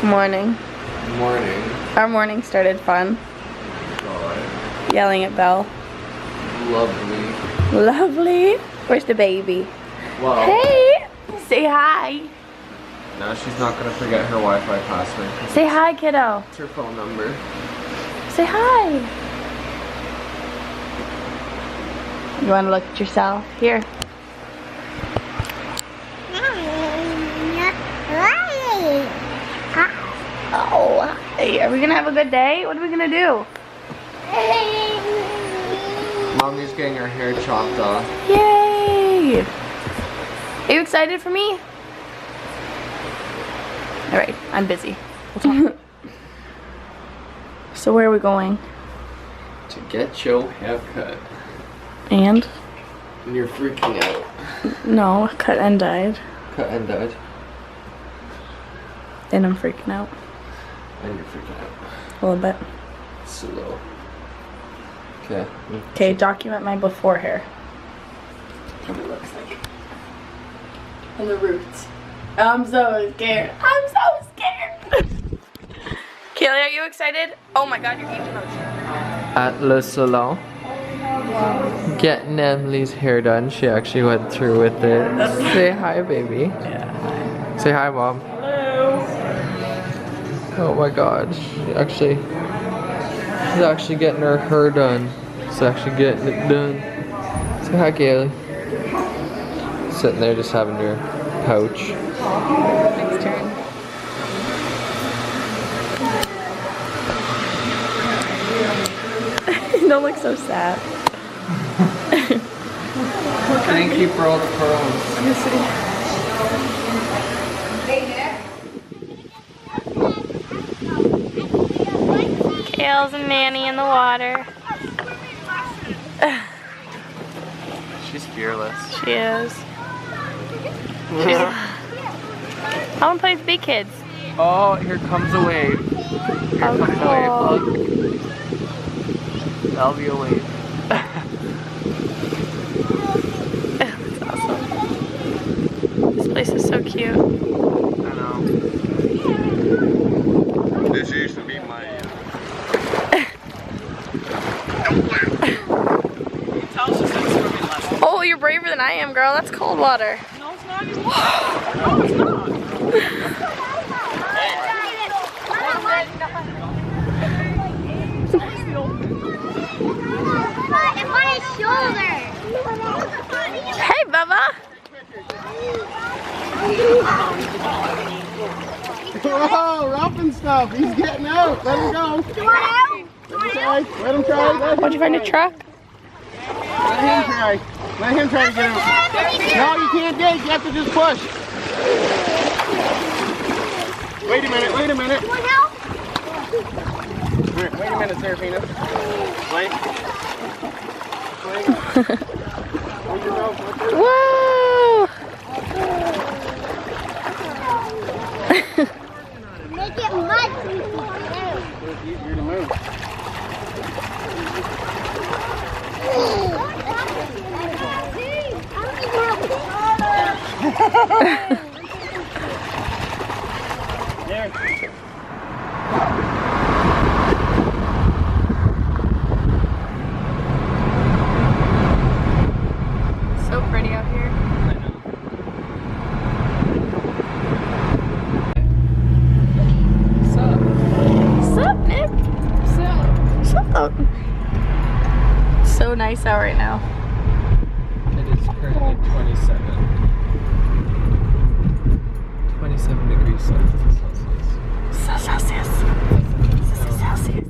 Morning. Morning. Our morning started fun. God. Yelling at Belle. Lovely. Lovely. Where's the baby? Wow. Hey! Say hi. Now she's not gonna forget her Wi-Fi password. Say hi, kiddo. It's her phone number. Say hi. You want to look at yourself? Here. Oh, hey, are we gonna have a good day? What are we gonna do? Mommy's getting her hair chopped off. Yay! Are you excited for me? Alright, I'm busy. We'll talk. So where are we going? To get your haircut. And? And you're freaking out. No, cut and dyed. Cut and dyed. And I'm freaking out. And you're freaking out. A little bit. Slow. Okay. Okay, document my before hair. What it looks like. And the roots. I'm so scared. I'm so scared. Kaylee, are you excited? Oh my god, you're eating those. At Le Salon. Getting Emily's hair done. She actually went through with it. Say hi, baby. Yeah. Say hi, Mom. Hello. Oh my god. She's actually getting her hair done. She's actually getting it done. Say hi, Kaylee. Sitting there just having your pouch. Next turn. Don't look so sad. Thank you for all the pearls. Let me see. Kales and Manny in the water. She's fearless. She is. I want to play with big kids. Oh, here comes a wave. Here comes a wave. Look. That'll be a wave. That's awesome. This place is so cute. I know. This used to be my Oh, you're braver than I am, girl. That's cold water. No, it's not anymore. No, it's not. It's on his shoulder. Hey, Bubba. Oh, rough and stuff. He's getting out. Let him go. You want out? Let him try. What'd you find a truck? Let him try. Let him try to get out. No, you can't dig. You have to just push. Wait a minute. Wait a minute. You want help? Wait a minute, Serafina. Wait. Whoa! Make it mud. It's easier to move. There. So pretty out here. What's up, Nick? What's up? So nice out right now. It is currently 27 degrees Celsius. Celsius. Celsius.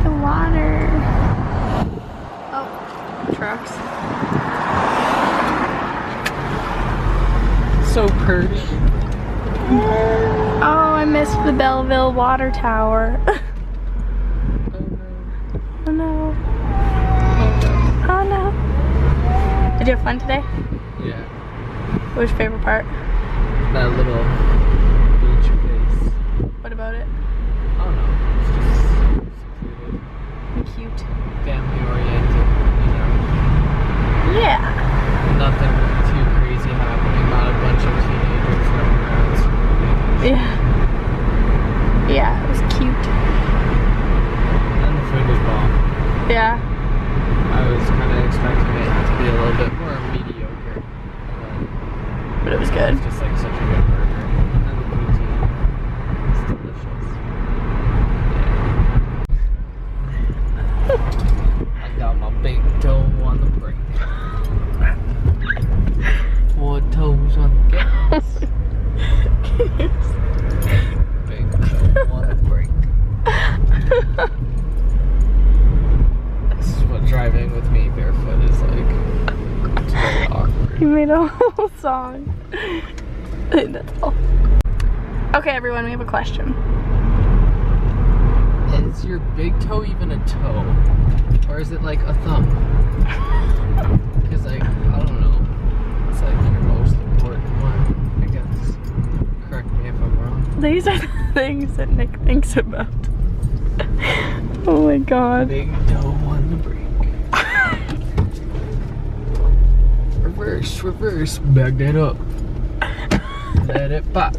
The water. Oh, trucks. So perch. Oh, I missed the Belleville water tower. Oh no. Oh no. Did you have fun today? Yeah. What was your favorite part? That little beach place. What about it? I don't know. It's just secluded. Cute. Family oriented, you know. Yeah. Nothing too crazy happening. Not a bunch of teenagers running around screaming. He made a whole song. That's all. Okay, everyone, we have a question. Is your big toe even a toe? Or is it like a thumb? Because like, I don't know. It's like your most important one, I guess. Correct me if I'm wrong. These are the things that Nick thinks about. Oh my god. Big toe on the brake. Reverse, back that up. Let it pop.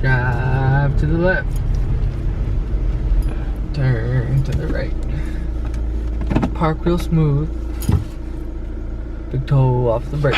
Drive to the left. Turn to the right. Park real smooth. Big toe off the brake.